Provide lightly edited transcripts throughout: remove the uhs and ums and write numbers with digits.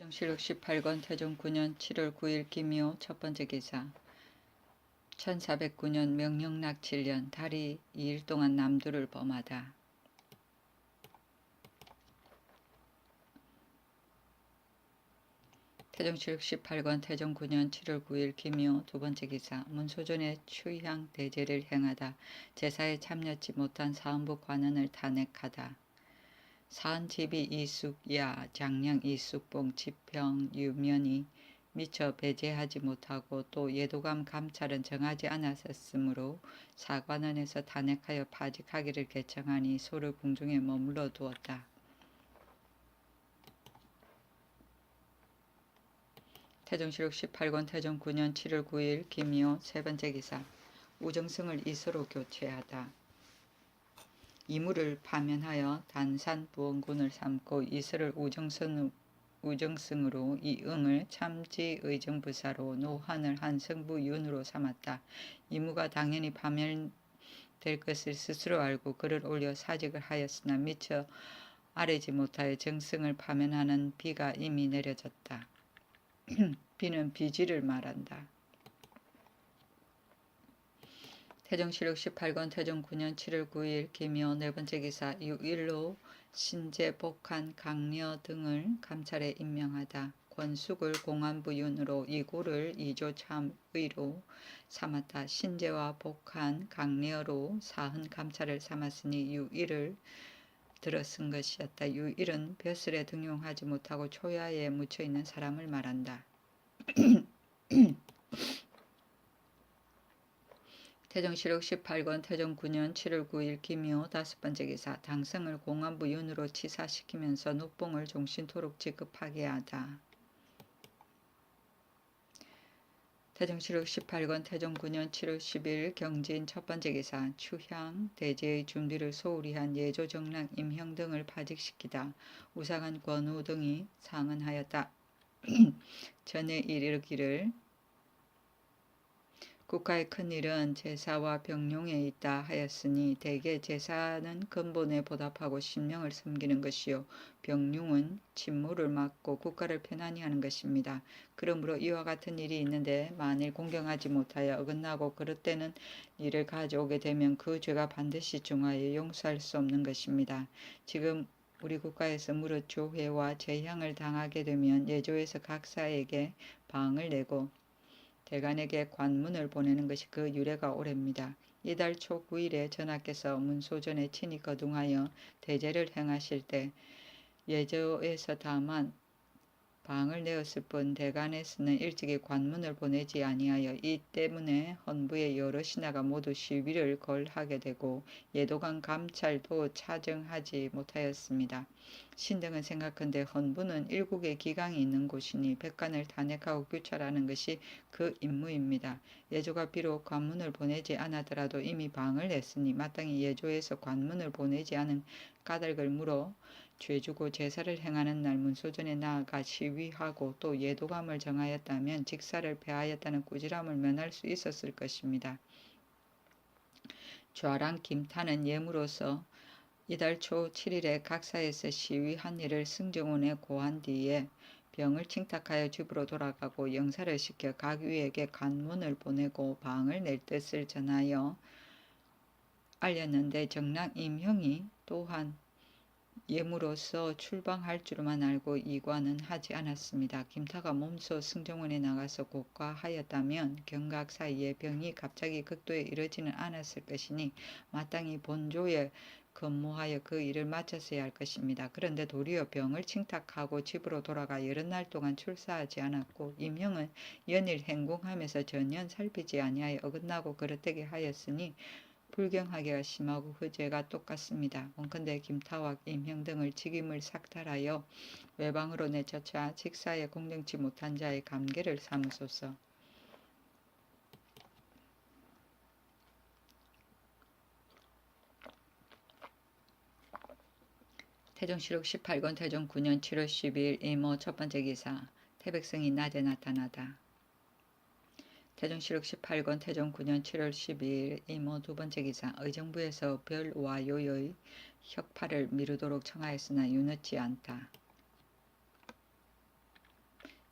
태종실록 18권 태종 9년 7월 9일 김이호 첫번째 기사. 1409년 명령락 7년 달이 2일 동안 남두를 범하다. 태종실록 18권 태종 9년 7월 9일 김이호 두번째 기사. 문소전의 추향 대제를 행하다. 제사에 참여치 못한 사헌부 관원을 탄핵하다. 사헌집이 이숙야 장량 이숙봉 지평 유면이 미처 배제하지 못하고 또 예도감 감찰은 정하지 않았으므로 사관원에서 탄핵하여 파직하기를 개청하니 소를 궁중에 머물러 두었다. 태종실록 18권 태종 9년 7월 9일 김이호 세번째 기사. 우정승을 이서로 교체하다. 이무를 파면하여 단산부원군을 삼고 이서를 우정승으로 이응을 참지의정부사로 노한을 한성부윤으로 삼았다. 이무가 당연히 파면될 것을 스스로 알고 글을 올려 사직을 하였으나 미처 아뢰지 못하여 정승을 파면하는 비가 이미 내려졌다. 비는 비지를 말한다. 태종실록 18권 태종 9년 7월 9일 김이호 네번째 기사. 6일로 신제 복한 강려 등을 감찰에 임명하다. 권숙을 공안부윤으로 이고를 이조참의로 삼았다. 신제와 복한 강려로 사헌 감찰을 삼았으니 유일을 들어 쓴 것이었다. 유일은 벼슬에 등용하지 못하고 초야에 묻혀있는 사람을 말한다. 태종실록 18권 태종 9년 7월 9일 김이호 다섯번째 기사. 당성을 공안부윤으로 치사시키면서 녹봉을 종신토록 지급하게 하다. 태종실록 18권 태종 9년 7월 10일 경진 첫번째 기사. 추향 대제의 준비를 소홀히 한 예조정랑 임형 등을 파직시키다. 우상한 권우 등이 상언하였다. 전에 이르기를 국가의 큰일은 제사와 병용에 있다 하였으니 대개 제사는 근본에 보답하고 신명을 섬기는 것이요 병용은 침몰을 막고 국가를 편안히 하는 것입니다. 그러므로 이와 같은 일이 있는데 만일 공경하지 못하여 어긋나고 그릇되는 일을 가져오게 되면 그 죄가 반드시 중하여 용서할 수 없는 것입니다. 지금 우리 국가에서 무릇 조회와 재향을 당하게 되면 예조에서 각사에게 방을 내고 대간에게 관문을 보내는 것이 그 유래가 오래입니다. 이달 초 9일에 전하께서 문소전에 친히 거둥하여 대제를 행하실 때 예조에서 다만 방을 내었을 뿐 대간에서는 일찍이 관문을 보내지 아니하여 이 때문에 헌부의 여러 신하가 모두 시위를 걸하게 되고 예도관 감찰도 차정하지 못하였습니다. 신등은 생각한데 헌부는 일국의 기강이 있는 곳이니 백관을 탄핵하고 규찰하는 것이 그 임무입니다. 예조가 비록 관문을 보내지 않았더라도 이미 방을 냈으니 마땅히 예조에서 관문을 보내지 않은 까닭을 물어 죄주고 제사를 행하는 날 문소전에 나아가 시위하고 또 예도감을 정하였다면 직사를 폐하였다는 꾸지람을 면할 수 있었을 것입니다. 좌랑 김탄은 예무로서 이달 초 7일에 각사에서 시위한 일을 승정원에 고한 뒤에 병을 칭탁하여 집으로 돌아가고 영사를 시켜 각 위에게 관문을 보내고 방을 낼 뜻을 전하여 알렸는데 정랑 임형이 또한 예무로서 출방할 줄만 알고 이관은 하지 않았습니다. 김타가 몸소 승정원에 나가서 고과하였다면 경각 사이에 병이 갑자기 극도에 이르지는 않았을 것이니 마땅히 본조에 근무하여 그 일을 마쳤어야 할 것입니다. 그런데 도리어 병을 칭탁하고 집으로 돌아가 여러 날 동안 출사하지 않았고 임형은 연일 행궁하면서 전혀 살피지 아니하여 어긋나고 그릇되게 하였으니 불경하기가 심하고 그 죄가 똑같습니다. 원컨대 김타와 임형 등을 직임을 삭탈하여 외방으로 내쫓아 직사에 공정치 못한 자의 감계를 삼으소서. 태종실록 18권 태종 9년 7월 12일 이모 첫번째 기사. 태백성이 낮에 나타나다. 태종실록 18권 태종 9년 7월 12일 이모 두번째 기사. 의정부에서 별와요의 혁파를 미루도록 청하였으나 유넣지 않다.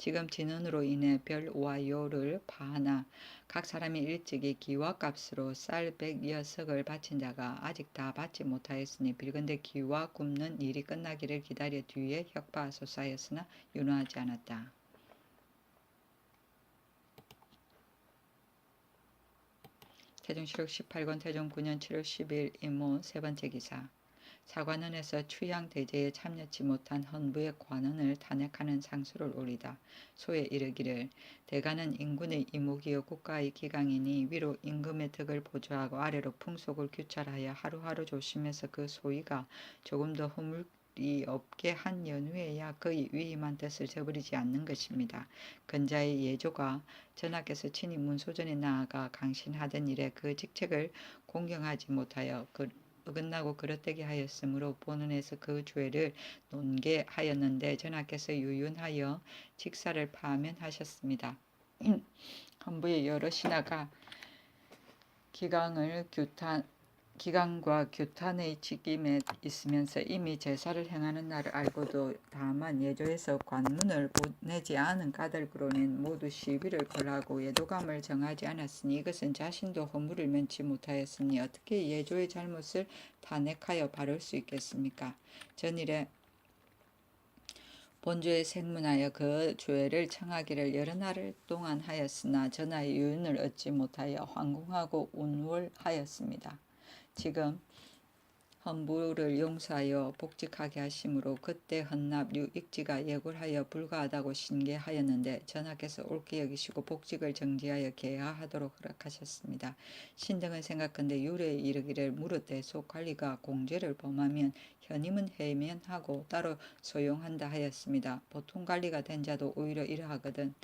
지금 진원으로 인해 별와 요를 파하나 각 사람이 일찍이 기와값으로 쌀 100여석을 바친 자가 아직 다 받지 못하였으니 빌건대 기와 굽는 일이 끝나기를 기다려 뒤에 혁파하소서 하였으나 윤호하지 않았다. 태종실록 18권 태종 9년 7월 10일 이모 세 번째 기사. 사관원에서 추양 대제에 참여치 못한 헌부의 관원을 탄핵하는 상소를 올리다. 소에 이르기를 대가는 인군의 이목이요 국가의 기강이니 위로 임금의 덕을 보조하고 아래로 풍속을 규찰하여 하루하루 조심해서 그 소위가 조금 더 허물이 없게 한 연후에야 그의 위임한 뜻을 저버리지 않는 것입니다. 근자의 예조가 전하께서 친히 문소전에 나아가 강신하던 일에 그 직책을 공경하지 못하여 어긋나고 그릇되게 하였으므로 본원에서 그 죄를 논계하였는데 전하께서 유윤하여 직사를 파면하셨습니다. 헌부의 여러 신하가 기강과 규탄의 직임에 있으면서 이미 제사를 행하는 날을 알고도 다만 예조에서 관문을 보내지 않은 까닭으로는 모두 시비를 걸하고 예도감을 정하지 않았으니 이것은 자신도 허물을 면치 못하였으니 어떻게 예조의 잘못을 탄핵하여 바를 수 있겠습니까? 전일에 본주에 생문하여 그 죄를 청하기를 여러 날 동안 하였으나 전하의 유인을 얻지 못하여 황궁하고 운월하였습니다. 지금 헌부를 용서하여 복직하게 하심으로 그때 헌납 유익지가 예굴하여 불가하다고 신계하였는데 전하께서 옳게 여기시고 복직을 정지하여 개하하도록 허락하셨습니다. 신등은 생각건대 유래에 이르기를 무릇대소 관리가 공죄를 범하면 현임은 해면하고 따로 소용한다 하였습니다. 보통 관리가 된 자도 오히려 이러하거든.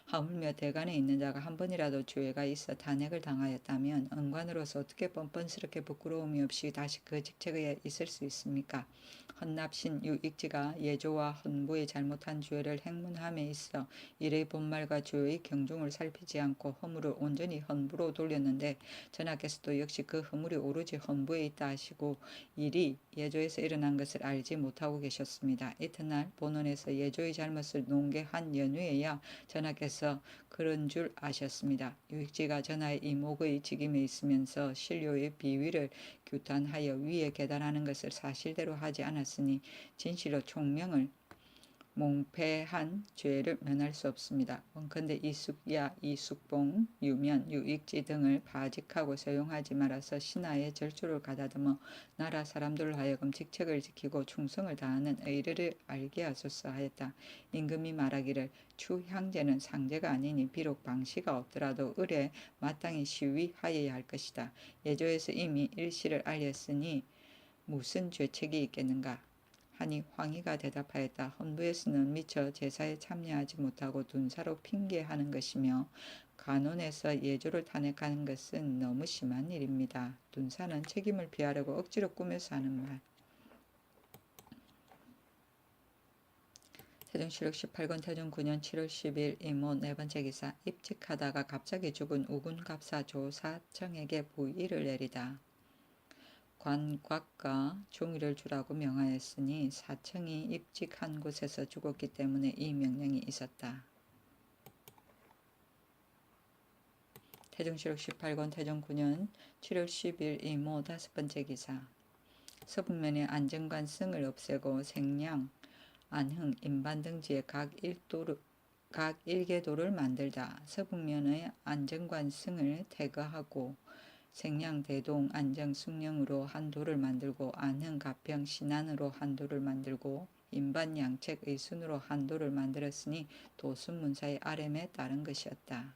하물며 대관에 있는 자가 한 번이라도 죄가 있어 탄핵을 당하였다면 언관으로서 어떻게 뻔뻔스럽게 부끄러움이 없이 다시 그 직책에 있을 수 있습니까? 헌납신 유익지가 예조와 헌부의 잘못한 죄를 행문함에 있어 일의 본말과 죄의 경중을 살피지 않고 허물을 온전히 헌부로 돌렸는데 전하께서도 역시 그 허물이 오로지 헌부에 있다 하시고 일이 예조에서 일어난 것을 알지 못하고 계셨습니다. 이튿날 본원에서 예조의 잘못을 논계한 연후에야 전하께서 그런 줄 아셨습니다. 유익지가 전하의 이목의 직임에 있으면서 신료의 비위를 규탄하여 위에 계단하는 것을 사실대로 하지 않았으니 진실로 총명을 몽패한 죄를 면할 수 없습니다. 원컨대 이숙야, 이숙봉, 유면, 유익지 등을 바직하고 소용하지 말아서 신하의 절조를 가다듬어 나라 사람들로 하여금 직책을 지키고 충성을 다하는 의례를 알게 하소서 하였다. 임금이 말하기를 추향제는 상제가 아니니 비록 방시가 없더라도 을에 마땅히 시위하여야 할 것이다. 예조에서 이미 일시를 알렸으니 무슨 죄책이 있겠는가? 하니 황희가 대답하였다. 헌부에서는 미처 제사에 참여하지 못하고 둔사로 핑계하는 것이며 간원에서 예조를 탄핵하는 것은 너무 심한 일입니다. 둔사는 책임을 피하려고 억지로 꾸며서 하는 말. 태종실록 18권 태종 9년 7월 10일 이모 네 번째 기사. 입직하다가 갑자기 죽은 우군갑사 조사청에게 부의를 내리다. 관곽과 종의를 주라고 명하였으니 사청이 입직한 곳에서 죽었기 때문에 이 명령이 있었다. 태종실록 18권 태종 9년 7월 10일 이모 다섯 번째 기사. 서북면에 안정관 승을 없애고 생량, 안흥, 인반 등지에 각 일개도를 만들다. 서북면의 안정관 승을 퇴거하고 생량, 대동, 안정, 숭령으로 한 도를 만들고 안흥, 가평, 신안으로 한 도를 만들고 인반, 양책, 의순으로 한 도를 만들었으니 도순문사의 아렘에 따른 것이었다.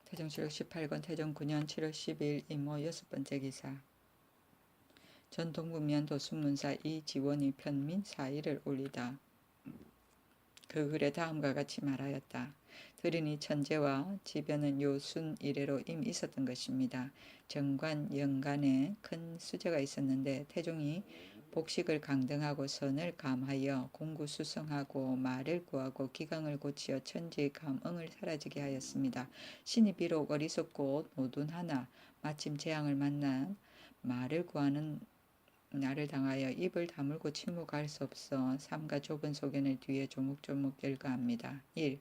태종실록 18권 태종 9년 7월 10일 이모 여섯 번째 기사. 전 동북면 도순문사 이지원이 편민 사의를 올리다. 그 글에 다음과 같이 말하였다. 들으니 천재와 지변은 요순 이래로 이미 있었던 것입니다. 정관, 영간에 큰 수재가 있었는데 태종이 복식을 강등하고 선을 감하여 공구수성하고 말을 구하고 기강을 고치어 천지의 감응을 사라지게 하였습니다. 신이 비록 어리석고 노둔하나 마침 재앙을 만나 말을 구하는 나를 당하여 입을 다물고 침묵할 수 없어 삼가 좁은 소견을 뒤에 조목조목 열거합니다. 1.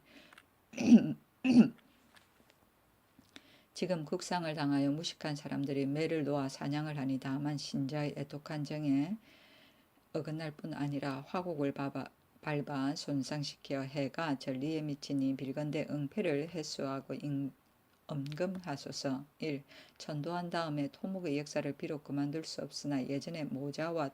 지금 국상을 당하여 무식한 사람들이 매를 놓아 사냥을 하니 다만 신자의 애독한 정에 어긋날 뿐 아니라 화곡을 밟아 손상시켜 해가 전리에 미치니 빌건대 응패를 해소하고 엄금하소서. 1. 전도한 다음에 토목의 역사를 비록 그만둘 수 없으나 예전에 모자와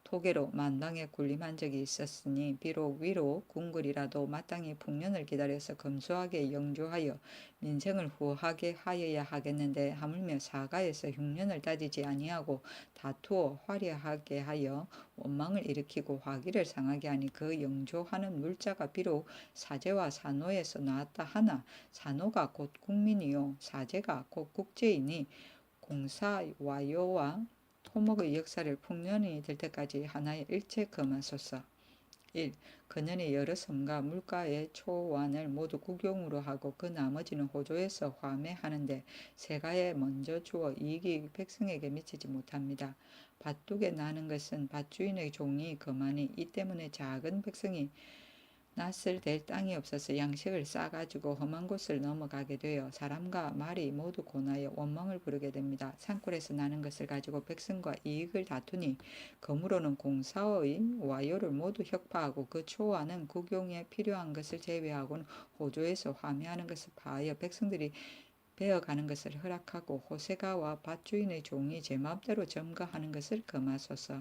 토개로 만당에 군림한 적이 있었으니 비록 위로 궁궐이라도 마땅히 풍년을 기다려서 검소하게 영주하여 민생을 후하게 하여야 하겠는데 하물며 사가에서 흉년을 따지지 아니하고 다투어 화려하게 하여 원망을 일으키고 화기를 상하게 하니 그 영조하는 물자가 비록 사제와 사노에서 나왔다 하나 사노가 곧 국민이요 사제가 곧 국제이니 공사와요와 토목의 역사를 풍년이 될 때까지 하나의 일체 금하소서. 1. 그년의 여러 섬과 물가의 초원을 모두 국용으로 하고 그 나머지는 호조에서 화매하는데 세가에 먼저 주어 이익이 백성에게 미치지 못합니다. 밭둑에 나는 것은 밭주인의 종이 그만이 이 때문에 작은 백성이 낯을 댈 땅이 없어서 양식을 싸가지고 험한 곳을 넘어가게 되어 사람과 말이 모두 고나여 원망을 부르게 됩니다. 산골에서 나는 것을 가지고 백성과 이익을 다투니 그무로는 공사의 와요를 모두 혁파하고 그 초와는 국용에 필요한 것을 제외하고는 호조에서 화매하는 것을 파하여 백성들이 베어가는 것을 허락하고 호세가와 밭주인의 종이 제 마음대로 점거하는 것을 금하소서.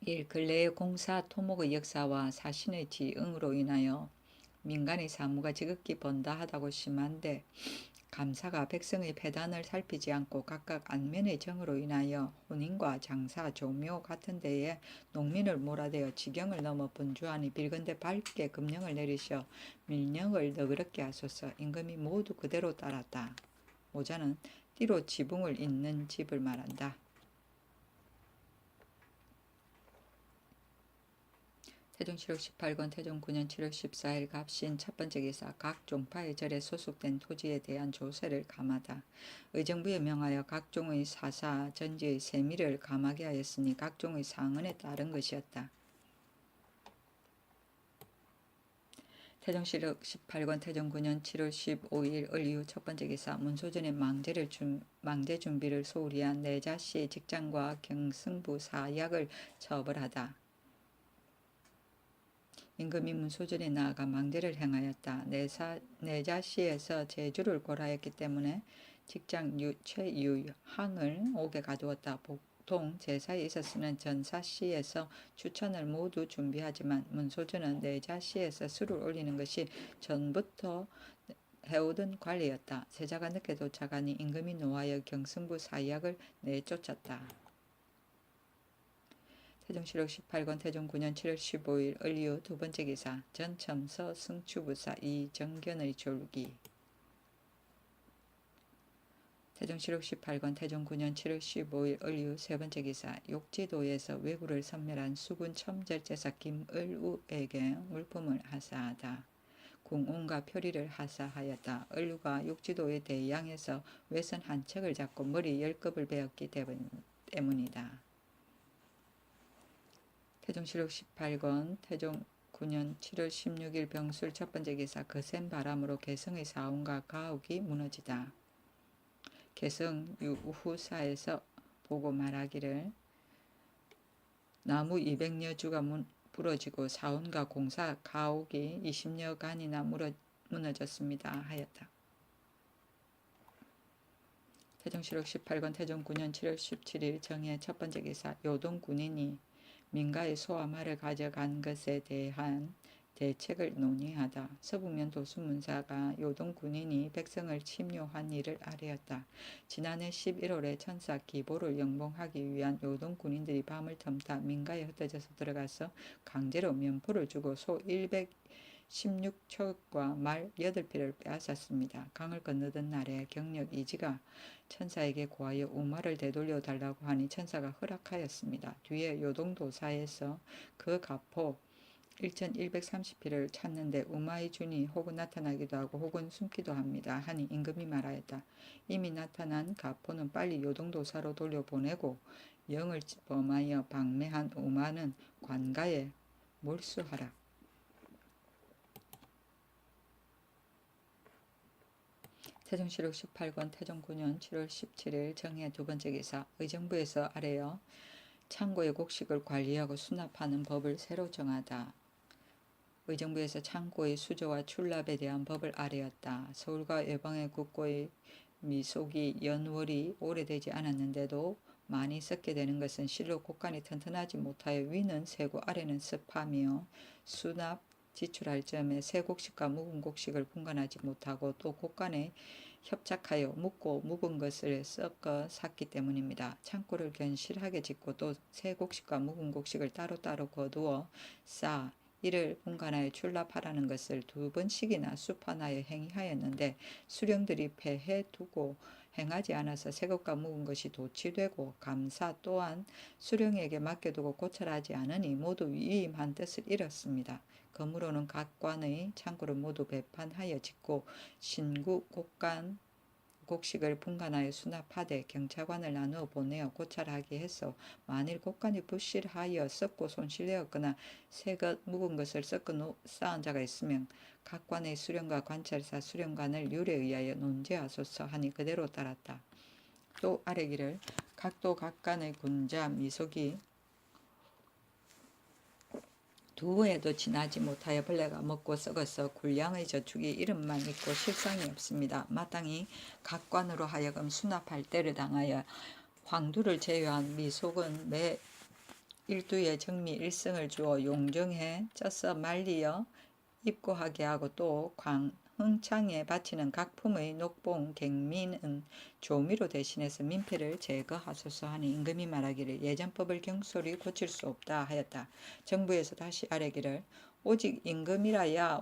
1. 근래의 공사 토목의 역사와 사신의 지응으로 인하여 민간의 사무가 지극히 번다하다고 심한데 감사가 백성의 폐단을 살피지 않고 각각 안면의 정으로 인하여 혼인과 장사, 조묘 같은 데에 농민을 몰아대어 지경을 넘어 분주하니 빌건대 밝게 금령을 내리셔 밀령을 너그럽게 하소서. 임금이 모두 그대로 따랐다. 모자는 띠로 지붕을 잇는 집을 말한다. 태종 7월 18권 태종 9년 7월 14일 갑신 첫 번째 기사 각 종파의 절에 소속된 토지에 대한 조세를 감하다. 의정부에 명하여 각 종의 사사 전지의 세미를 감하게 하였으니 각 종의 상언에 따른 것이었다. 태종 7월 18권 태종 9년 7월 15일 을이후 첫 번째 기사 문소전의 망제 준비를 소홀히 한 내자씨의 직장과 경승부 사약을 처벌하다. 임금이 문소전에 나아가 망대를 행하였다. 내자시에서 제주를 고라했기 때문에 직장 최유항을 옥에 가두었다. 보통 제사에 있었으면 전사시에서 추천을 모두 준비하지만 문소전은 내자시에서 술을 올리는 것이 전부터 해오던 관리였다. 세자가 늦게 도착하니 임금이 노하여 경승부 사약을 내쫓았다. 태종 7월 18권 태종 9년 7월 15일 을이후 두 번째 기사 전첨서 승추부사 이정견의 졸기. 태종 7월 18권 태종 9년 7월 15일 을이후 세 번째 기사 욕지도에서 왜구를 섬멸한 수군 첨절제사 김을우에게 물품을 하사하다. 궁온과 표리를 하사하였다. 을우가 욕지도의 대양에서 외선 한 척을 잡고 머리 10급을 베었기 때문이다. 태종 7월 18권 태종 9년 7월 16일 병술 첫 번째 기사 거센 바람으로 개성의 사원과 가옥이 무너지다. 개성 유후사에서 보고 말하기를 나무 200여 주가 부러지고 사원과 공사 가옥이 20여간이나 무너졌습니다 하였다. 태종 7월 18권 태종 9년 7월 17일 정해 첫 번째 기사 요동 군인이 민가의 소와 말을 가져간 것에 대한 대책을 논의하다. 서북면 도수문사가 요동 군인이 백성을 침뇨한 일을 아뢰었다. 지난해 11월에 천사 기보를 영봉하기 위한 요동 군인들이 밤을 텀다 민가에 흩어져서 들어가서 강제로 면포를 주고 소 116척과 말 8필을 빼앗았습니다. 강을 건너던 날에 경력 이지가 천사에게 고하여 우마를 되돌려 달라고 하니 천사가 허락하였습니다. 뒤에 요동도사에서 그 가포 1130피를 찾는데 우마이준이 혹은 나타나기도 하고 혹은 숨기도 합니다. 하니 임금이 말하였다. 이미 나타난 가포는 빨리 요동도사로 돌려보내고 영을 범하여 방매한 우마는 관가에 몰수하라. 태종실록 18권 태종 9년 7월 17일 정해 두 번째 기사. 의정부에서 아래여 창고의 곡식을 관리하고 수납하는 법을 새로 정하다. 의정부에서 창고의 수조와 출납에 대한 법을 아래였다. 서울과 외방의 국고의 미속이 연월이 오래되지 않았는데도 많이 썩게 되는 것은 실로 곡간이 튼튼하지 못하여 위는 세고 아래는 습하며 수납 지출할 점에 새 곡식과 묵은 곡식을 분간하지 못하고 또 곡간에 협착하여 묵고 묵은 것을 섞어 샀기 때문입니다. 창고를 견실하게 짓고 또 새 곡식과 묵은 곡식을 따로따로 거두어 쌓아 이를 분간하여 출납하라는 것을 두 번씩이나 수판하여 행하였는데 수령들이 폐해 두고 행하지 않아서 새 것과 묵은 것이 도취되고 감사 또한 수령에게 맡겨두고 고찰하지 않으니 모두 위임한 뜻을 잃었습니다. 그러므로는 각 관의 창고를 모두 배판하여 짓고 신구 곡간 곡식을 분간하여 수납하되 경차관을 나누어 보내어 고찰하게 해서 만일 곡간이 부실하여 썩고 손실되었거나 새것 묵은 것을 섞어 쌓은 자가 있으면 각 관의 수령과 관찰사 수령관을 율에 의하여 논제하소서 하니 그대로 따랐다. 또 아래기를 각도 각간의 군자 미속이 두 해도 지나지 못하여 벌레가 먹고 썩어서 군량의 저축이 이름만 있고 실상이 없습니다. 마땅히 각관으로 하여금 수납할 때를 당하여 황두를 제외한 미속은 매 일두에 정미 일승을 주어 용정해 쪄서 말리어 입고하게 하고 또 흥창에 바치는 각품의 녹봉 갱민은 조미로 대신해서 민폐를 제거하소서 하니 임금이 말하기를 예전법을 경솔히 고칠 수 없다 하였다. 정부에서 다시 아뢰기를 오직 임금이라야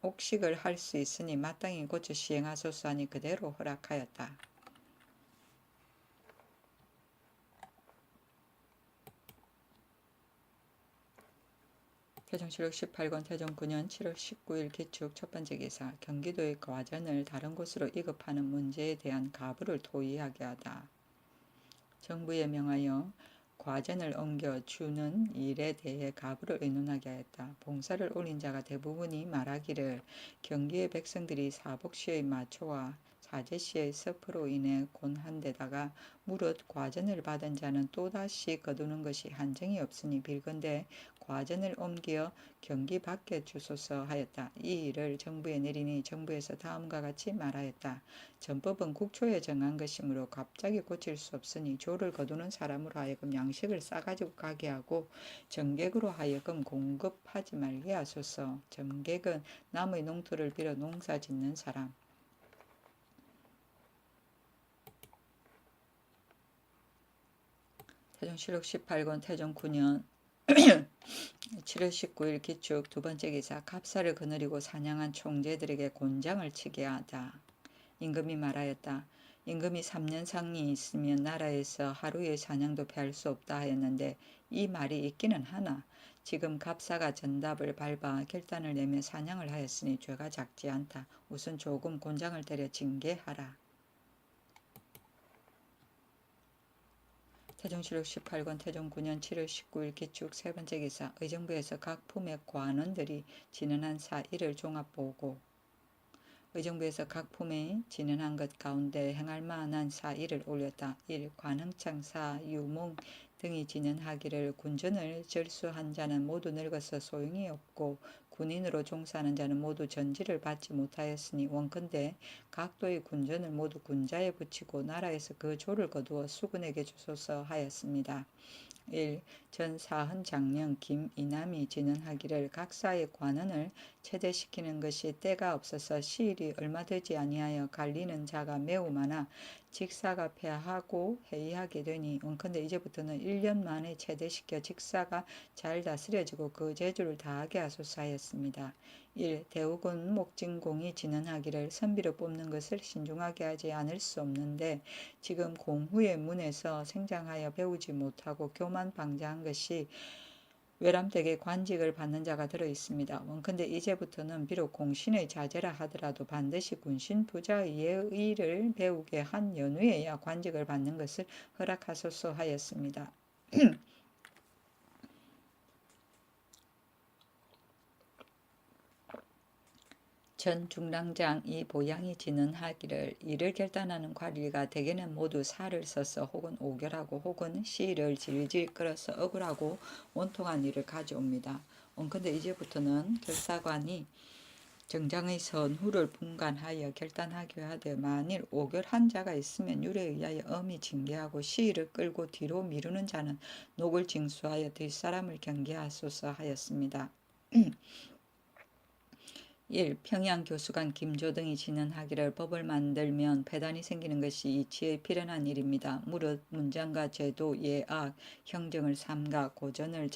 옥식을 할 수 있으니 마땅히 고쳐 시행하소서 하니 그대로 허락하였다. 태종실록 18권 태종 9년 7월 19일 기축 첫 번째 기사. 경기도의 과전을 다른 곳으로 이급하는 문제에 대한 가부를 토의하게 하다. 정부에 명하여 과전을 옮겨주는 일에 대해 가부를 의논하게 하였다. 봉사를 올린 자가 대부분이 말하기를 경기의 백성들이 사복시의 마초와 사제시의 섭으로 인해 곤한데다가 무릇 과전을 받은 자는 또다시 거두는 것이 한정이 없으니 빌건대 과전을 옮겨 경기 밖에 주소서 하였다. 이 일을 정부에 내리니 정부에서 다음과 같이 말하였다. 전법은 국초에 정한 것이므로 갑자기 고칠 수 없으니 조를 거두는 사람으로 하여금 양식을 싸가지고 가게 하고 정객으로 하여금 공급하지 말게 하소서. 정객은 남의 농토를 빌어 농사 짓는 사람. 태종실록 18권 태종 9년 7월 19일 기축 두 번째 기사. 갑사를 거느리고 사냥한 총재들에게 곤장을 치게 하다. 임금이 말하였다. 임금이 3년 상이 있으면 나라에서 하루의 사냥도 피할 수 없다 하였는데 이 말이 있기는 하나 지금 갑사가 전답을 밟아 결단을 내며 사냥을 하였으니 죄가 작지 않다. 우선 조금 곤장을 때려 징계하라. 태종실록 18권 태종 9년 7월 19일 기축 세 번째 기사. 의정부에서 각 품의 관원들이 진언한 사일을 종합보고. 의정부에서 각 품에 진언한 것 가운데 행할 만한 사일을 올렸다. 1. 관흥창 사 유몽 등이 진언하기를 군전을 절수한 자는 모두 늙어서 소용이 없고 군인으로 종사하는 자는 모두 전지를 받지 못하였으니 원컨대 각도의 군전을 모두 군자에 붙이고 나라에서 그 조를 거두어 수군에게 주소서 하였습니다. 1. 전 사헌 장령 김이남이 진언하기를 각사의 관원을 체제시키는 것이 때가 없어서 시일이 얼마 되지 아니하여 갈리는 자가 매우 많아 직사가 폐하고 해이하게 되니 원컨대 이제부터는 1년 만에 체제시켜 직사가 잘 다스려지고 그 재주를 다하게 하소서 하였습니다. 1. 대우군 목진공이 진언하기를 선비를 뽑는 것을 신중하게 하지 않을 수 없는데 지금 공후의 문에서 생장하여 배우지 못하고 교만 방자한 것이 외람되게 관직을 받는 자가 들어 있습니다. 원컨대 이제부터는 비록 공신의 자제라 하더라도 반드시 군신 부자의 예의를 배우게 한 연후에야 관직을 받는 것을 허락하소서 하였습니다. 전 중랑장이 보양이 진언하기를 이를 결단하는 관리가 대개는 모두 살을 써서 혹은 오결하고 혹은 시를 질질 끌어서 억울하고 원통한 일을 가져옵니다. 원컨대 이제부터는 결사관이 정장의 선후를 분간하여 결단하게 하되 만일 오결한 자가 있으면 율에 의하여 엄히 징계하고 시위를 끌고 뒤로 미루는 자는 녹을 징수하여 뒷사람을 경계하소서 하였습니다. 1. 평양 교수관 김조등이 진언하기를 법을 만들면 폐단이 생기는 것이 이치의 필연한 일입니다. 무릇 문장과 제도, 예악, 형정을 삼가 고전을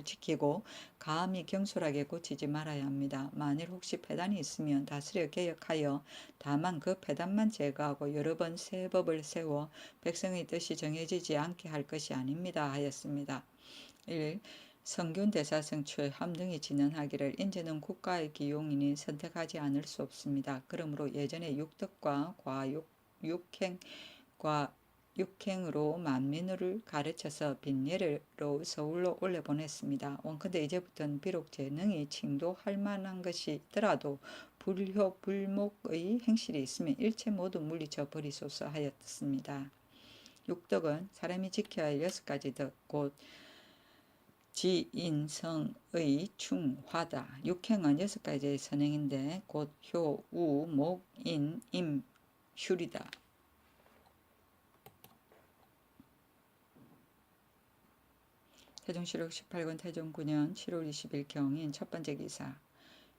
지키고 감히 경솔하게 고치지 말아야 합니다. 만일 혹시 폐단이 있으면 다스려 개혁하여 다만 그 폐단만 제거하고 여러 번 새 법을 세워 백성의 뜻이 정해지지 않게 할 것이 아닙니다 하였습니다. 1. 성균 대사성 최함 등이 진언하기를 인제는 국가의 기용이니 선택하지 않을 수 없습니다. 그러므로 예전에 육덕과 육행으로 만민을 가르쳐서 빈예로 서울로 올려보냈습니다. 원컨대 이제부터는 비록 재능이 칭도할 만한 것이 있더라도 불효 불목의 행실이 있으면 일체 모두 물리쳐 버리소서 하였습니다. 육덕은 사람이 지켜야 할 6가지 덕, 곧 지인성의 충화다. 육행은 6가지의 선행인데 곧 효, 우, 목, 인, 임, 슈리다. 태종실록 18권 태종 9년 7월 20일 경인 첫 번째 기사.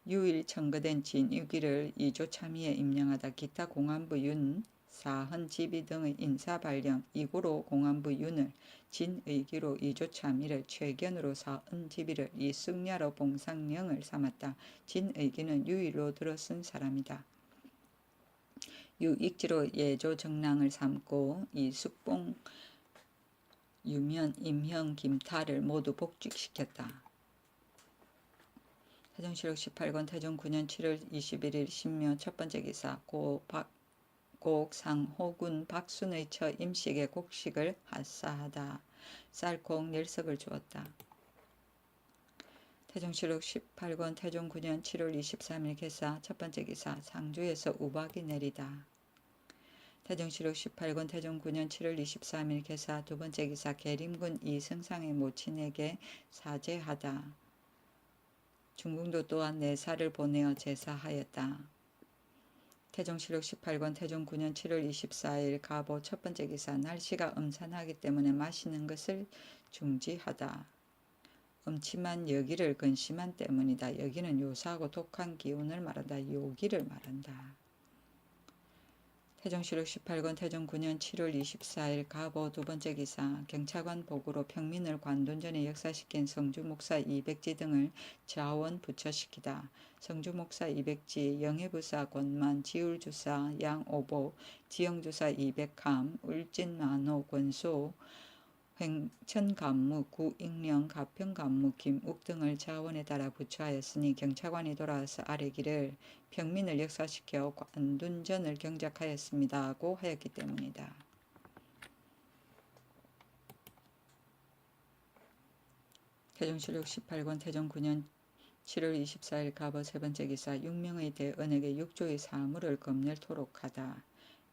유일 청거된 진유기를 이조참의에 임명하다 기타 공안부 윤, 사헌 지비 등의 인사 발령, 이고로 공안부 윤을 진의기로 이조참의를 최견으로 사헌 지비를 이숙야로 봉상령을 삼았다. 진의기는 유일로 들어선 사람이다. 유익지로 예조 정랑을 삼고 이숙봉 유면, 임형, 김타를 모두 복직시켰다. 태종실록 18권 태종 9년 7월 21일 신묘 첫 번째 기사. 곡상호군 박순의 처 임식의 곡식을 하사하다. 쌀콩 nel석을 주었다. 태종실록 18권 태종 9년 7월 23일 개사 첫 번째 기사. 상주에서 우박이 내리다. 태종실록 18권 태종 9년 7월 23일 개사 두 번째 기사. 계림군 이승상의 모친에게 사제하다. 중궁도 또한 4살을 보내어 제사하였다. 태종실록 18권 태종 9년 7월 24일 가보 첫 번째 기사. 날씨가 음산하기 때문에 마시는 것을 중지하다. 음침한 여기를 근심한 때문이다. 여기는 요사하고 독한 기운을 말한다. 요기를 말한다. 태종실록 18권 태종 9년 7월 24일 가보 두 번째 기사. 경차관 복으로 평민을 관둔전에 역사시킨 성주목사 이백지 등을 자원 부처시키다. 성주목사 이백지, 영해부사 권만, 지울주사 양오보, 지영주사 이백함, 울진만호 권소, 횡천감무, 구익령, 가평감무, 김욱 등을 자원에 따라 부처하였으니 경차관이 돌아와서 아뢰기를 평민을 역사시켜 관둔전을 경작하였습니다고 하였기 때문이다. 태종실록 18권 태종 9년 7월 24일 가보 세 번째 기사. 6명의 대언에게 6조의 사물을 검열토록 하다.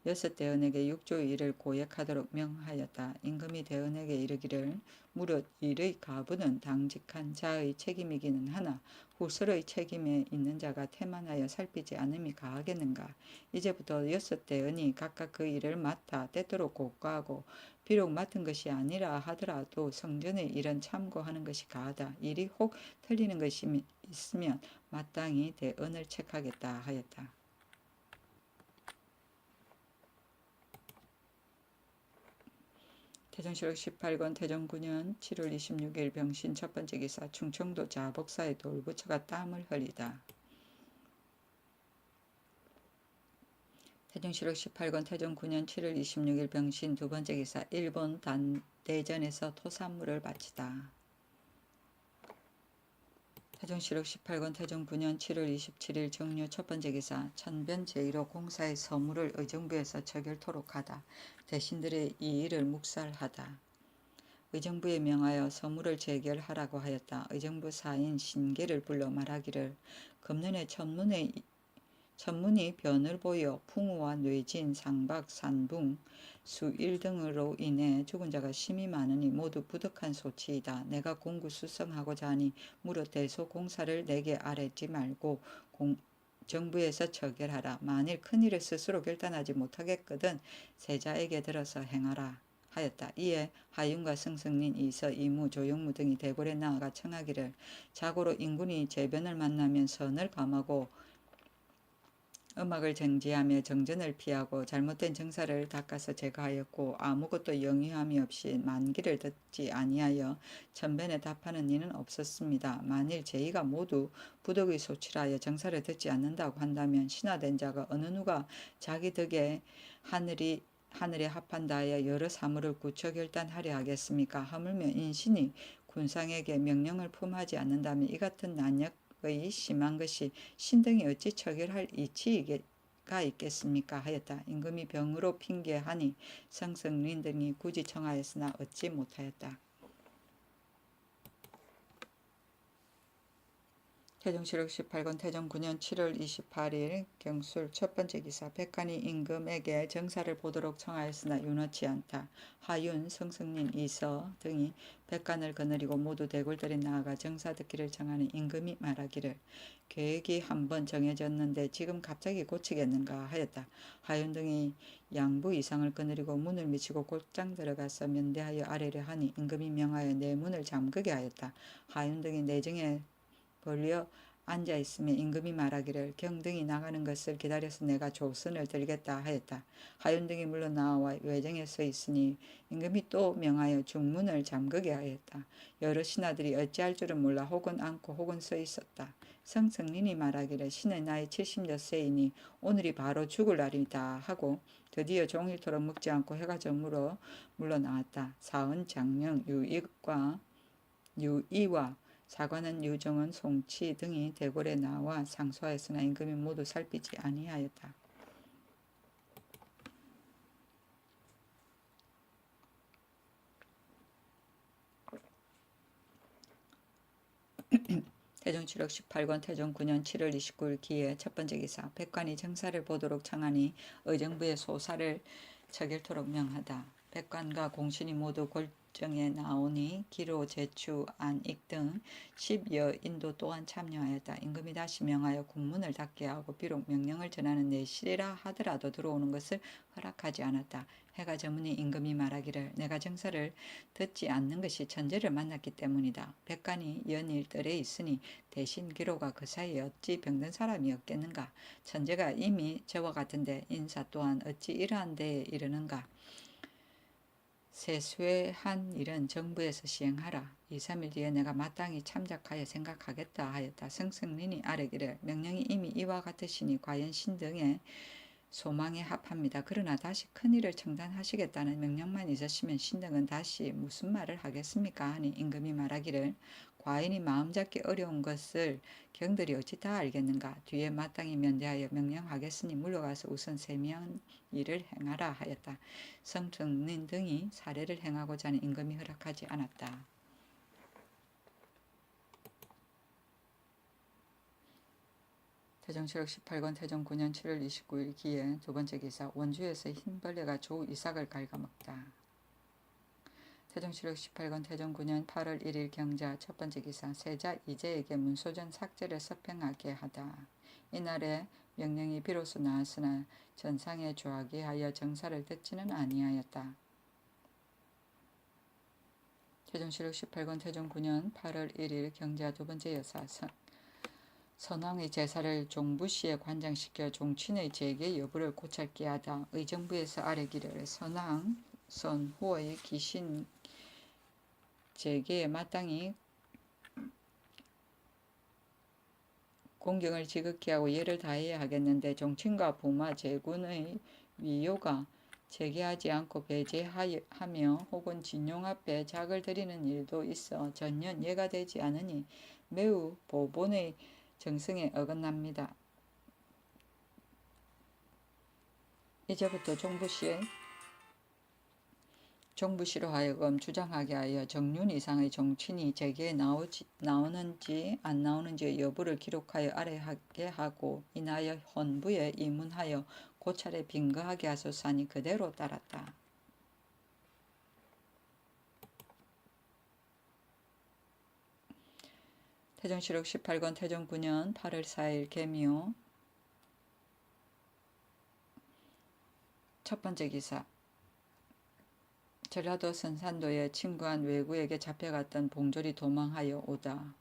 6 대언에게 6조의 일을 고액하도록 명하였다. 임금이 대언에게 이르기를 무릇 일의 가부는 당직한 자의 책임이기는 하나 후설의 책임에 있는 자가 태만하여 살피지 않음이 가하겠는가. 이제부터 6 대언이 각각 그 일을 맡아 때때로 고과하고 비록 맡은 것이 아니라 하더라도 성전의 일은 참고하는 것이 가하다. 일이 혹 틀리는 것이 있으면 마땅히 대언을 책하겠다 하였다. 태종실록 18권 태종 9년 7월 26일 병신 첫 번째 기사. 충청도 자복사의 돌부처가 땀을 흘리다. 태종실록 18권 태종 9년 7월 26일 병신 두 번째 기사. 일본 대전에서 토산물을 바치다. 태종실록 18권 태종 9년 7월 27일 정료 첫 번째 기사 천변 제1호 공사의 서무를 의정부에서 처결토록 하다. 대신들의 이 일을 묵살하다. 의정부에 명하여 서무를 재결하라고 하였다. 의정부 사인 신계를 불러 말하기를 금년에 천문이 변을 보여 풍우와 뇌진, 상박, 산붕, 수일 등으로 인해 죽은 자가 심히 많으니 모두 부득한 소치이다. 내가 공구수성하고자 하니 무릇 대소 공사를 내게 아뢰지 말고 정부에서 처결하라. 만일 큰일을 스스로 결단하지 못하겠거든 세자에게 들어서 행하라 하였다. 이에 하윤과 승승린, 이서, 이무, 조영무 등이 대궐에 나아가 청하기를 자고로 인군이 재변을 만나면 선을 감하고 음악을 정지하며 정전을 피하고 잘못된 정사를 닦아서 제거하였고 아무것도 영위함이 없이 만기를 듣지 아니하여 천변에 답하는 이는 없었습니다. 만일 제의가 모두 부득의 소치라여 정사를 듣지 않는다고 한다면 신하된 자가 어느 누가 자기 덕에 하늘에 합한다하여 여러 사물을 구처 결단하려 하겠습니까? 하물며 인신이 군상에게 명령을 품하지 않는다면 이 같은 난역의 심한 것이 신등이 어찌 처결할 이치가 있겠습니까? 하였다. 임금이 병으로 핑계하니 성승린 등이 굳이 청하였으나 얻지 못하였다. 태종실록 18권 태종 9년 7월 28일 경술 첫 번째 기사 백관이 임금에게 정사를 보도록 청하였으나 윤허치 않다. 하윤, 성승린, 이서 등이 백관을 거느리고 모두 대궐들에 나아가 정사 듣기를 청하니 임금이 말하기를 계획이 한번 정해졌는데 지금 갑자기 고치겠는가 하였다. 하윤 등이 양부 이상을 거느리고 문을 미치고 곧장 들어가서 면대하여 아뢰려 하니 임금이 명하여 내 문을 잠그게 하였다. 하윤 등이 내정에 벌려 앉아있으며 임금이 말하기를 경등이 나가는 것을 기다려서 내가 조선을 들겠다 하였다. 하윤 등이 물러나와 외정에 서 있으니 임금이 또 명하여 중문을 잠그게 하였다. 여러 신하들이 어찌할 줄을 몰라 혹은 앉고 혹은 서 있었다. 성승린이 말하기를 신의 나이 70여세이니 오늘이 바로 죽을 날이다 하고 드디어 종일토록 먹지 않고 해가 저물어 물러나왔다. 사은, 장령, 유이와 사관은 유정은, 송치 등이 대궐에 나와 상소하였으나 임금이 모두 살피지 아니하였다. 태종실록 18권 태종 9년 7월 29일 기에 첫 번째 기사 백관이 정사를 보도록 청하니 의정부의 소사를 처결토록 명하다. 백관과 공신이 모두 골정에 나오니 기로, 제추, 안익 등 10여 인도 또한 참여하였다. 임금이 다시 명하여 국문을 닫게 하고 비록 명령을 전하는 내실이라 하더라도 들어오는 것을 허락하지 않았다. 해가 저무니 임금이 말하기를 내가 정사를 듣지 않는 것이 천재를 만났기 때문이다. 백관이 연일 뜰에 있으니 대신 기로가 그 사이에 어찌 병든 사람이 없겠는가. 천재가 이미 저와 같은데 인사 또한 어찌 이러한 데에 이르는가. 세수의 일은 정부에서 시행하라. 2, 3일 뒤에 내가 마땅히 참작하여 생각하겠다 하였다. 성승린이 아뢰기를 명령이 이미 이와 같으시니 과연 신등의 소망에 합합니다. 그러나 다시 큰일을 청단하시겠다는 명령만 있으시면 신등은 다시 무슨 말을 하겠습니까? 하니 임금이 말하기를 과인이 마음 잡기 어려운 것을 경들이 어찌 다 알겠는가. 뒤에 마땅히 면대하여 명령하겠으니 물러가서 우선 세면 일을 행하라 하였다. 성승린 등이 사례를 행하고자 하는 임금이 허락하지 않았다. 태종실록 18권 태종 9년 7월 29일 기에 두 번째 기사 원주에서 흰 벌레가 조 이삭을 갉아먹다. 태종실록 18권 태종 9년 8월 1일 경자 첫 번째 기사 세자 이제에게 문소전 삭제를 서평하게 하다. 이날에 명령이 비로소 나왔으나 전상에 조하게 하여 정사를 듣지는 아니하였다. 태종실록 18권 태종 9년 8월 1일 경자 두 번째 여사 선왕의 제사를 종부시에 관장시켜 종친의 재계 여부를 고찰게 하다. 의정부에서 아뢰기를 선왕 선호의 기신 재계에 마땅히 공경을 지극히 하고 예를 다해야 하겠는데 종친과 부마 제군의 위요가 재개하지 않고 배제하며 혹은 진용 앞에 작을 드리는 일도 있어 전년 예가 되지 않으니 매우 보본의 정성에 어긋납니다. 이제부터 종부시로 하여금 주장하게 하여 정륜 이상의 정친이 제게에 나오는지 안 나오는지의 여부를 기록하여 아뢰하게 하고 인하여 헌부에 입문하여 고찰에 빙거하게 하소서하니 그대로 따랐다. 태종시록 18권 태종 9년 8월 4일 개묘 첫 번째 기사. 전라도 선산도에 친구한 외구에게 잡혀갔던 봉졸이 도망하여 오다.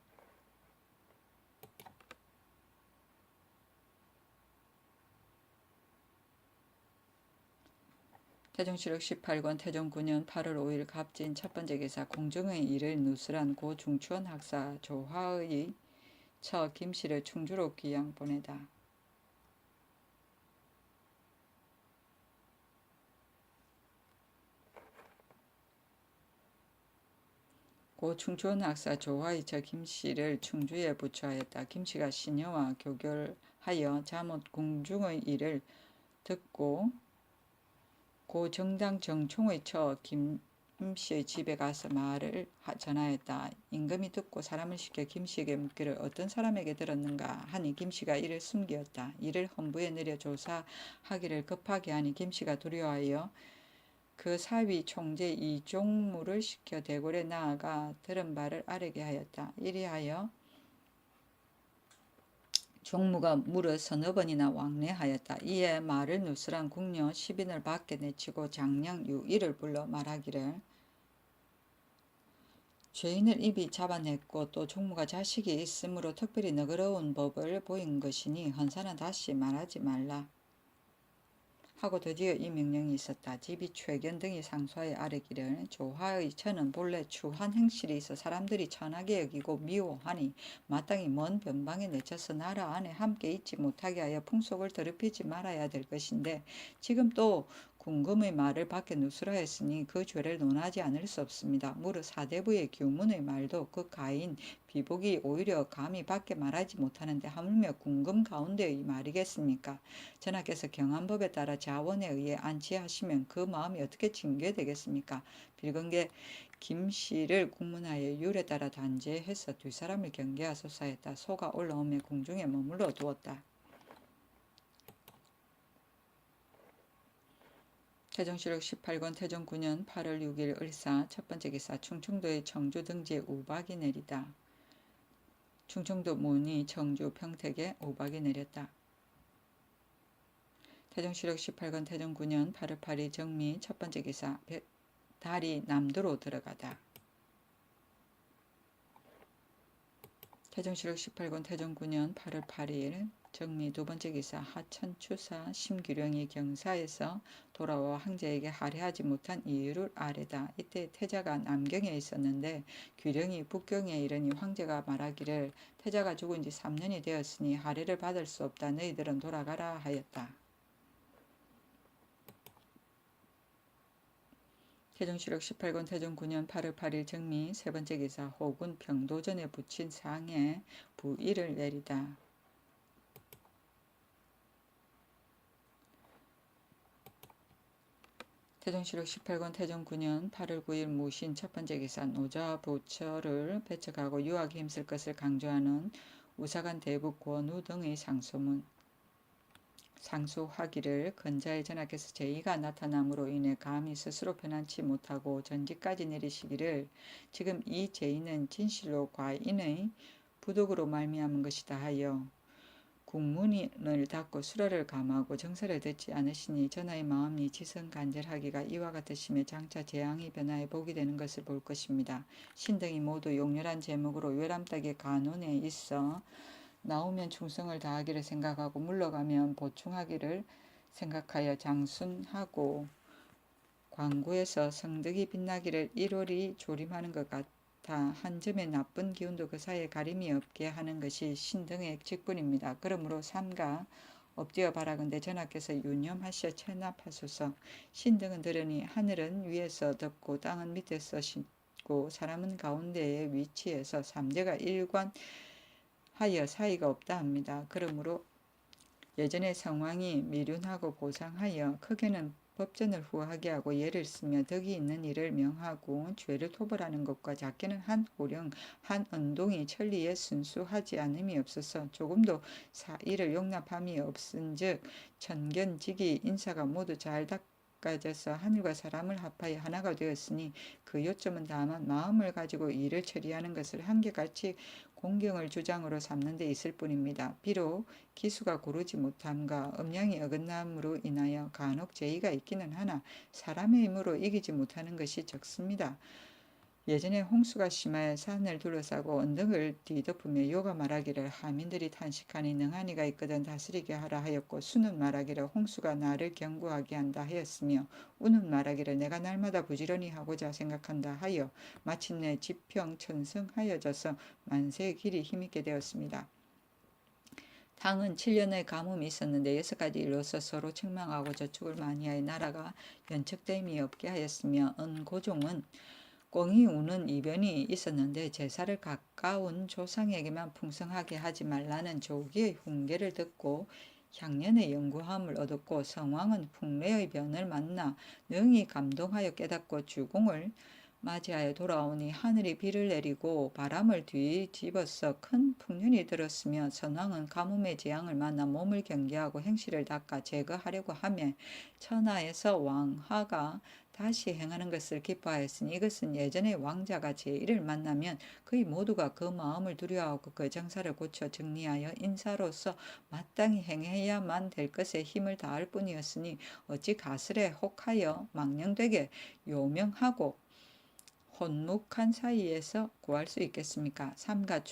태종시록 18권 태종 9년 8월 5일 갑진 첫 번째 기사. 공정의 일을 누설한 고 중추원 학사 조화의 처 김씨를 충주로 귀양 보내다. 고 충주원 학사 조화의 처 김씨를 충주에 부추하였다. 김씨가 시녀와 교결하여 자못 궁중의 일을 듣고 고 정당 정총의 처 김씨의 집에 가서 말을 전하였다. 임금이 듣고 사람을 시켜 김씨에게 묻기를 어떤 사람에게 들었는가 하니 김씨가 이를 숨기었다. 이를 헌부에 내려 조사하기를 급하게 하니 김씨가 두려워하여 그 사위 총재 이종무를 시켜 대궐에 나아가 들은 바를 아뢰게 하였다. 이리하여 종무가 물어 서너 번이나 왕래하였다. 이에 말을 누설한 궁녀 10인을 밖에 내치고 장량 유일을 불러 말하기를 죄인을 입이 잡아냈고 또 종무가 자식이 있으므로 특별히 너그러운 법을 보인 것이니 헌사는 다시 말하지 말라 하고 드디어 이 명령이 있었다. 집이 최견 등이 상소하여 아뢰기를 조화의 처는 본래 추한 행실이 있어 사람들이 천하게 여기고 미워하니 마땅히 먼 변방에 내쳐서 나라 안에 함께 있지 못하게 하여 풍속을 더럽히지 말아야 될 것인데 지금 또 궁금의 말을 밖에 누설하였으니 그 죄를 논하지 않을 수 없습니다. 무릇 사대부의 규문의 말도 그 가인 비복이 오히려 감히 밖에 말하지 못하는데 하물며 궁금 가운데의 말이겠습니까? 전하께서 경한법에 따라 자원에 의해 안치하시면 그 마음이 어떻게 징계되겠습니까? 빌건게 김씨를 국문하여 율에 따라 단죄해서 두 사람을 경계하소서 했다. 소가 올라오며 궁중에 머물러 두었다. 태종시록 18권 태종 9년 8월 6일 을사 첫 번째 기사. 충청도의 청주 등지에 우박이 내리다. 충청도 문의 청주 평택에 우박이 내렸다. 태종시록 18권 태종 9년 8월 8일 정미 첫 번째 기사. 달이 남도로 들어가다. 태종시록 18권 태종 9년 8월 8일 정미 두 번째 기사. 하천 추사 심규령이 경사에서 돌아와 황제에게 할애하지 못한 이유를 아뢰다. 이때 태자가 남경에 있었는데 규령이 북경에 이르니 황제가 말하기를 태자가 죽은 지 3년이 되었으니 할애를 받을 수 없다. 너희들은 돌아가라 하였다. 태종시록 18권 태종 9년 8월 8일 정미 세 번째 기사. 혹은 병도전에 붙인 상에 부의를 내리다. 태종시록 18권 태종 9년 8월 9일 무신 첫 번째 기사. 노자 부처를 배척하고 유학에 힘쓸 것을 강조하는 우사간 대북 권우 등의 상소하기를 근자의 전하께서 제의가 나타남으로 인해 감히 스스로 편안치 못하고 전직까지 내리시기를 지금 이 제의는 진실로 과인의 부덕으로 말미암은 것이다 하여 국문을 닫고 수라를 감하고 정사를 듣지 않으시니 전하의 마음이 지성간절하기가 이와 같으심에 장차 재앙이 변하여 복이 되는 것을 볼 것입니다. 신등이 모두 용렬한 제목으로 외람댁의 간원에 있어 나오면 충성을 다하기를 생각하고 물러가면 보충하기를 생각하여 장순하고 광구에서 성덕이 빛나기를 일월이 조림하는 것 같아 한 점의 나쁜 기운도 그 사이에 가림이 없게 하는 것이 신등의 직분입니다. 그러므로 삼가 엎드려 바라건대 전하께서 유념하셔 체납하소서. 신등은 들으니 하늘은 위에서 덮고 땅은 밑에서 것이고 사람은 가운데에 위치해서 삼재가 일관하여 사이가 없다 합니다. 그러므로 예전의 상황이 미륜하고 보상하여 크게는 법전을 후하게 하고 예를 쓰며 덕이 있는 일을 명하고 죄를 토벌하는 것과 작게는 한 호령, 한 언동이 천리에 순수하지 않음이 없어서 조금도 이를 용납함이 없은즉 천견지기 인사가 모두 잘 닦아져서 하늘과 사람을 합하여 하나가 되었으니 그 요점은 다만 마음을 가지고 일을 처리하는 것을 한결같이 공경을 주장으로 삼는 데 있을 뿐입니다. 비록 기수가 고르지 못함과 음양이 어긋남으로 인하여 간혹 제의가 있기는 하나 사람의 힘으로 이기지 못하는 것이 적습니다. 예전에 홍수가 심하여 산을 둘러싸고 언덕을 뒤덮으며 요가 말하기를 하민들이 탄식하니 능한 이가 있거든 다스리게 하라 하였고 수는 말하기를 홍수가 나를 경고하게 한다 하였으며 우는 말하기를 내가 날마다 부지런히 하고자 생각한다 하여 마침내 지평천성하여져서 만세의 길이 힘있게 되었습니다. 당은 7년의 가뭄이 있었는데 6가지 일로서 서로 책망하고 저축을 많이 하여 나라가 연척됨이 없게 하였으며 은고종은 꽁이 우는 이변이 있었는데 제사를 가까운 조상에게만 풍성하게 하지 말라는 조기의 훈계를 듣고 향년의 영구함을 얻었고 성왕은 풍래의 변을 만나 능히 감동하여 깨닫고 주공을 맞이하여 돌아오니 하늘이 비를 내리고 바람을 뒤집어서 큰 풍년이 들었으며 선왕은 가뭄의 재앙을 만나 몸을 경계하고 행실을 닦아 제거하려고 하며 천하에서 왕하가 다시 행하는 것을 기뻐하였으니 이것은 예전에 왕자가 제1을 만나면 그의 모두가 그 마음을 두려워하고 그 정사를 고쳐 정리하여 인사로서 마땅히 행해야만 될 것에 힘을 다할 뿐이었으니 어찌 가설에 혹하여 망령되게 요명하고 혼묵한 사이에서 구할 수 있겠습니까? 삼가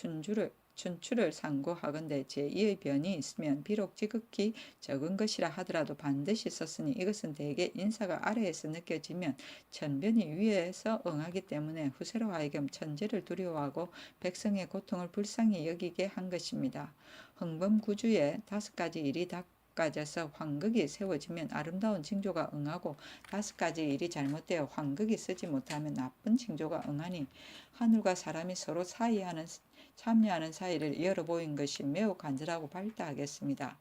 춘추를 상고하건대 제2의 변이 있으면 비록 지극히 적은 것이라 하더라도 반드시 썼으니 이것은 대개 인사가 아래에서 느껴지면 천변이 위에서 응하기 때문에 후세로 하여금 천재를 두려워하고 백성의 고통을 불쌍히 여기게 한 것입니다. 흥범구주에 5가지 일이 닦아져서 황극이 세워지면 아름다운 징조가 응하고 5가지 일이 잘못되어 황극이 쓰지 못하면 나쁜 징조가 응하니 하늘과 사람이 서로 참여하는 사이를 열어 보인 것이 매우 간절하고 발달하겠습니다.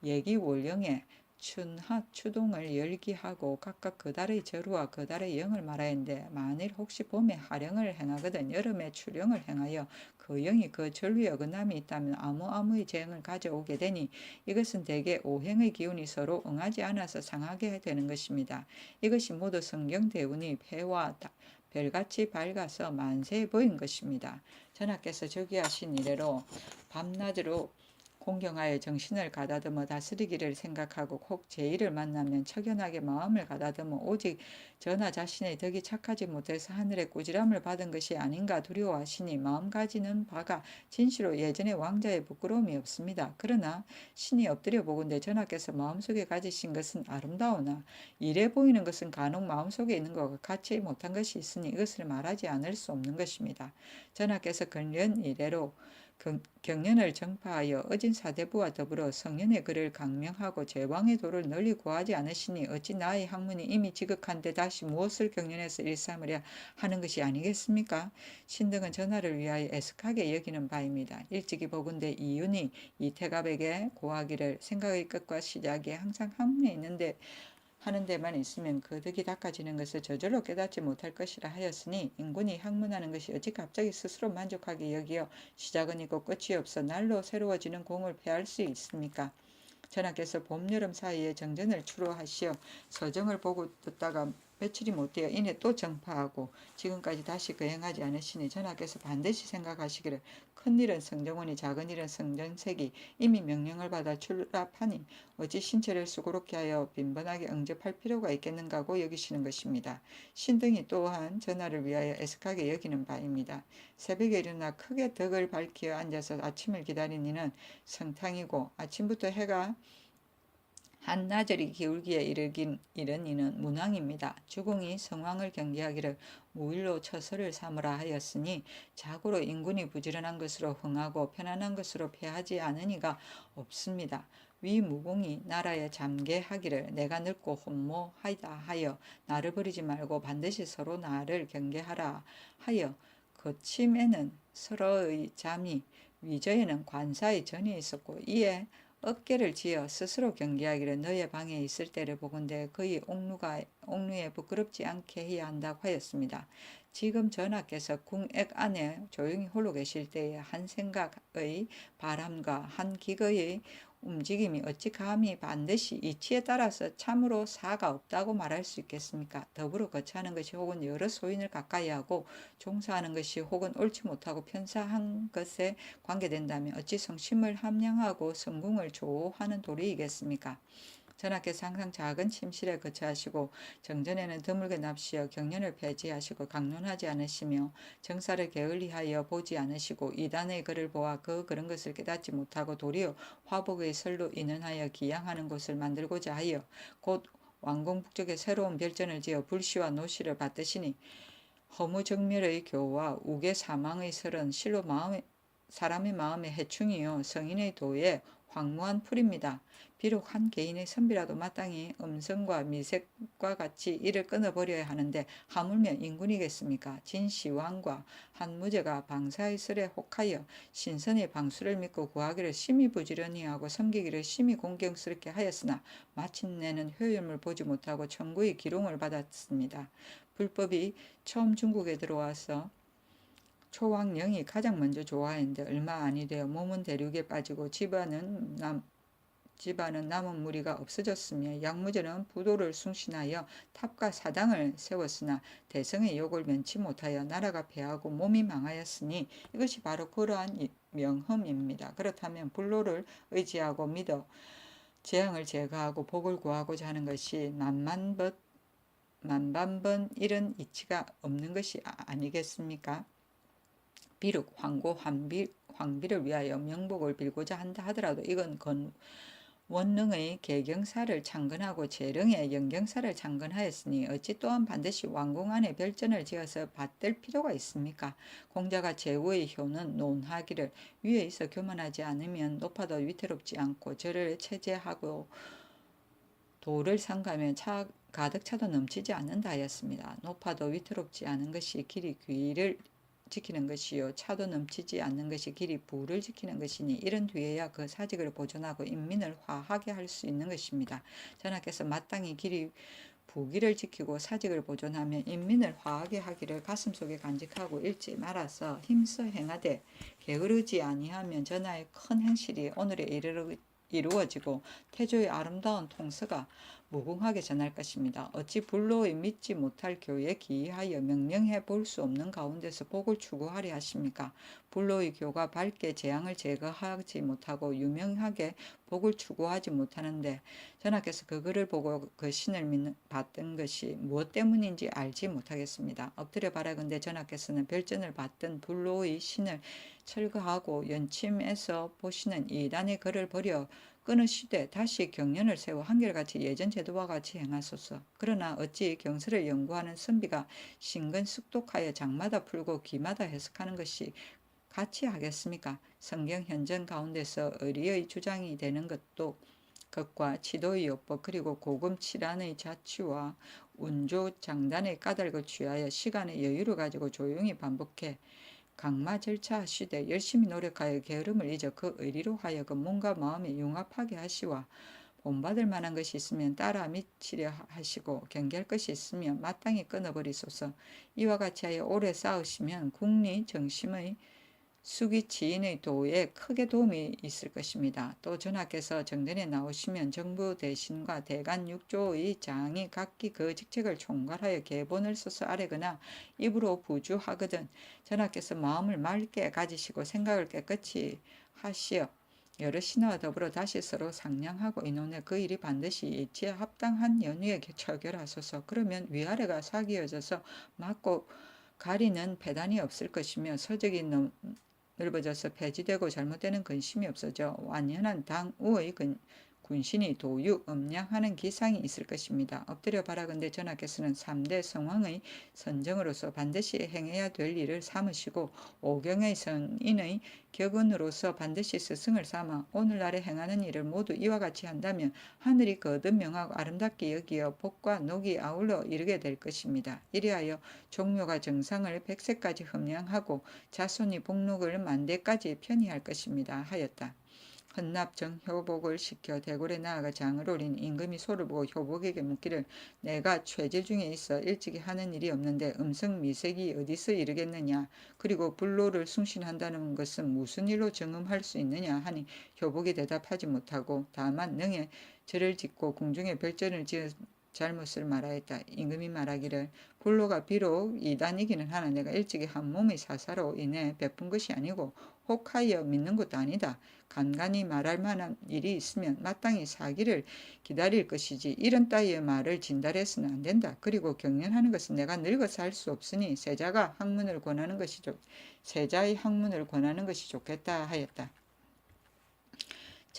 예기월령에 춘하 추동을 열기하고 각각 그 달의 절우와 그 달의 영을 말하였는데 만일 혹시 봄에 하령을 행하거든 여름에 추령을 행하여 그 영이 그 절루에 어긋남이 있다면 아무의 재앙을 가져오게 되니 이것은 대개 오행의 기운이 서로 응하지 않아서 상하게 되는 것입니다. 이것이 모두 성경 대운이 해와 별같이 밝아서 만세해 보인 것입니다. 전하께서 저기하신 이래로 밤낮으로 공경하여 정신을 가다듬어 다스리기를 생각하고 혹 제1을 만나면 척연하게 마음을 가다듬어 오직 전하 자신의 덕이 착하지 못해서 하늘의 꾸지람을 받은 것이 아닌가 두려워하시니 마음 가지는 바가 진시로 예전의 왕자의 부끄러움이 없습니다. 그러나 신이 엎드려 보건대 전하께서 마음속에 가지신 것은 아름다우나 이래 보이는 것은 간혹 마음속에 있는 것과 같이 못한 것이 있으니 이것을 말하지 않을 수 없는 것입니다. 전하께서 근련 이래로 경련을 정파하여 어진 사대부와 더불어 성년의 글을 강명하고 제왕의 도를 널리 구하지 않으시니 어찌 나의 학문이 이미 지극한데 다시 무엇을 경련해서 일삼으랴 하는 것이 아니겠습니까? 신등은 전하를 위하여 애석하게 여기는 바입니다. 일찍이 보건대 이윤이 이태갑에게 고하기를 생각의 끝과 시작이 항상 학문에 있는데 하는 데만 있으면 그 덕이 닦아지는 것을 저절로 깨닫지 못할 것이라 하였으니 인군이 학문하는 것이 어찌 갑자기 스스로 만족하게 여기어 시작은 있고 끝이 없어 날로 새로워지는 공을 패할 수 있습니까? 전하께서 봄, 여름 사이에 정전을 추로하시어 서정을 보고 듣다가 며칠이 못되어 이내 또 정파하고 지금까지 다시 거행하지 않으시니 전하께서 반드시 생각하시기를 큰일은 성정원이 작은 일은 성전색이 이미 명령을 받아 출납하니 어찌 신체를 수고롭게 하여 빈번하게 응접할 필요가 있겠는가고 여기시는 것입니다. 신등이 또한 전하를 위하여 애석하게 여기는 바입니다. 새벽에 일어나 크게 덕을 밝히어 앉아서 아침을 기다린 이는 성탕이고 아침부터 해가 한나절이 기울기에 이른 이는 문왕입니다. 주공이 성왕을 경계하기를 무일로 처서를 삼으라 하였으니 자고로 인군이 부지런한 것으로 흥하고 편안한 것으로 패하지 않은 이가 없습니다. 위 무공이 나라에 잠계하기를 내가 늙고 혼모하이다 하여 나를 버리지 말고 반드시 서로 나를 경계하라 하여 거침에는 서로의 잠이 위저에는 관사의 전이 있었고 이에 어깨를 지어 스스로 경계하기를 너의 방에 있을 때를 보건대 그의 옥루에 부끄럽지 않게 해야 한다고 하였습니다. 지금 전하께서 궁액 안에 조용히 홀로 계실 때에 한 생각의 바람과 한 기거의 움직임이 어찌 감히 반드시 이치에 따라서 참으로 사가 없다고 말할 수 있겠습니까? 더불어 거처하는 것이 혹은 여러 소인을 가까이 하고 종사하는 것이 혹은 옳지 못하고 편사한 것에 관계된다면 어찌 성심을 함량하고 성궁을 조호하는 도리이겠습니까? 전하께서 항상 작은 침실에 거처하시고 정전에는 드물게 납시어 경련을 폐지하시고 강론하지 않으시며 정사를 게을리하여 보지 않으시고 이단의 글을 보아 그런 것을 깨닫지 못하고 도리어 화복의 설로 인언하여 기양하는 곳을 만들고자 하여 곧 왕궁 북쪽에 새로운 별전을 지어 불시와 노시를 받드시니 허무정멸의 교와 우계 사망의 설은 실로 사람의 마음의 해충이요 성인의 도에 황무한 풀입니다. 비록 한 개인의 선비라도 마땅히 음성과 미색과 같이 이를 끊어버려야 하는데 하물며 인군이겠습니까? 진시황과 한 무제가 방사의 설에 혹하여 신선의 방수를 믿고 구하기를 심히 부지런히 하고 섬기기를 심히 공경스럽게 하였으나 마침내는 효율을 보지 못하고 천구의 기롱을 받았습니다. 불법이 처음 중국에 들어와서 초왕령이 가장 먼저 좋아했는데 얼마 아니 되어 몸은 대륙에 빠지고 집안은 남은 무리가 없어졌으며 양무제는 부도를 숭신하여 탑과 사당을 세웠으나 대성의 욕을 면치 못하여 나라가 패하고 몸이 망하였으니 이것이 바로 그러한 명흠입니다. 그렇다면 불로를 의지하고 믿어 재앙을 제거하고 복을 구하고자 하는 것이 만반번 이런 이치가 없는 것이 아니겠습니까? 비록 황비를 위하여 명복을 빌고자 한다 하더라도 이건 원릉의 개경사를 창건하고 재릉의 영경사를 창건하였으니 어찌 또한 반드시 왕궁 안에 별전을 지어서 받들 필요가 있습니까? 공자가 제후의 효는 논하기를 위에 있어 교만하지 않으면 높아도 위태롭지 않고 저를 체제하고 도를 삼가면 가득 차도 넘치지 않는다 하였습니다. 높아도 위태롭지 않은 것이 길이 귀를 지키는 것이요 차도 넘치지 않는 것이 길이 부를 지키는 것이니 이런 뒤에야 그 사직을 보존하고 인민을 화하게 할 수 있는 것입니다. 전하께서 마땅히 길이 부기를 지키고 사직을 보존하며 인민을 화하게 하기를 가슴속에 간직하고 잃지 말아서 힘써 행하되 게으르지 아니하면 전하의 큰 행실이 오늘에 이루어지고 태조의 아름다운 통서가 무궁하게 전할 것입니다. 어찌 불로의 믿지 못할 교에 기이하여 명령해 볼 수 없는 가운데서 복을 추구하려 하십니까? 불로의 교가 밝게 재앙을 제거하지 못하고 유명하게 복을 추구하지 못하는데 전하께서 그 글을 보고 그 신을 받던 것이 무엇 때문인지 알지 못하겠습니다. 엎드려 바라건대 전하께서는 별전을 받던 불로의 신을 철거하고 연침에서 보시는 이단의 글을 버려 끊으시되 다시 경련을 세워 한결같이 예전 제도와 같이 행하소서. 그러나 어찌 경서를 연구하는 선비가 신근 숙독하여 장마다 풀고 기마다 해석하는 것이 같이 하겠습니까? 성경 현전 가운데서 의리의 주장이 되는 것과 지도의 요법 그리고 고금 칠안의 자취와 운조 장단의 까닭을 취하여 시간의 여유를 가지고 조용히 반복해 강마 절차하시되 열심히 노력하여 게으름을 잊어 그 의리로 하여금 몸과 마음이 융합하게 하시와 본받을 만한 것이 있으면 따라 미치려 하시고 경계할 것이 있으면 마땅히 끊어버리소서. 이와 같이 하여 오래 싸우시면 국리 정심의 수기 지인의 도에 크게 도움이 있을 것입니다. 또 전하께서 정전에 나오시면 정부 대신과 대간 6조의 장이 각기 그 직책을 총괄하여 계본을 써서 아뢰거나 입으로 부주하거든 전하께서 마음을 맑게 가지시고 생각을 깨끗이 하시어 여러 신하와 더불어 다시 서로 상냥하고 의논해 그 일이 반드시 이치에 합당한 연휴에 처결하소서. 그러면 위아래가 사기어져서 막고 가리는 배단이 없을 것이며 서적이 넓어져서 폐지되고 잘못되는 근심이 없어져 완연한 당우의 군신이 도유, 음양하는 기상이 있을 것입니다. 엎드려 바라건대 전하께서는 3대 성왕의 선정으로서 반드시 행해야 될 일을 삼으시고 오경의 선인의 격언으로서 반드시 스승을 삼아 오늘날에 행하는 일을 모두 이와 같이 한다면 하늘이 거듭 명하고 아름답게 여기어 복과 녹이 아울러 이르게 될 것입니다. 이리하여 종묘가 정상을 100세까지 흠양하고 자손이 복록을 만대까지 편히할 것입니다. 하였다. 헌납 정효복을 시켜 대궐에 나아가 장을 올린 임금이 소를 보고 효복에게 묻기를 내가 죄질 중에 있어 일찍이 하는 일이 없는데 음성미색이 어디서 이르겠느냐. 그리고 불로를 숭신한다는 것은 무슨 일로 정음할 수 있느냐 하니 효복이 대답하지 못하고 다만 능에 절을 짓고 궁중에 별전을 지어 잘못을 말하였다. 임금이 말하기를 불로가 비록 이단이기는 하나 내가 일찍이 한 몸의 사사로 인해 베푼 것이 아니고 혹하여 믿는 것도 아니다. 간간히 말할 만한 일이 있으면 마땅히 사기를 기다릴 것이지 이런 따위의 말을 진달해서는 안 된다. 그리고 경연하는 것은 내가 늙어서 할 수 없으니 세자의 학문을 권하는 것이 좋겠다 하였다.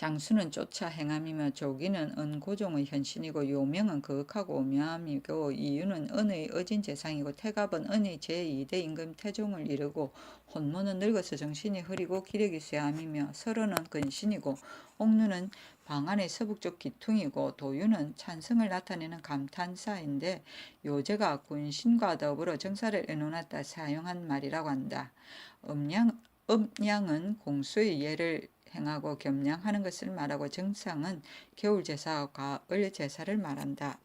장수는 쫓아 행함이며 조기는 은고종의 현신이고 요명은 거역하고 오묘함이고 이유는 은의 어진 재상이고 태갑은 은의 제2대 임금 태종을 이르고 혼모는 늙어서 정신이 흐리고 기력이 쇠함이며 설원은 근신이고 옥루는 방안의 서북쪽 기퉁이고 도유는 찬성을 나타내는 감탄사인데 요제가 군신과 더불어 정사를 내놓았다 사용한 말이라고 한다. 음양은 공수의 예를 행하고 겸양하는 것을 말하고 정상은 겨울 제사와 가을 제사를 말한다.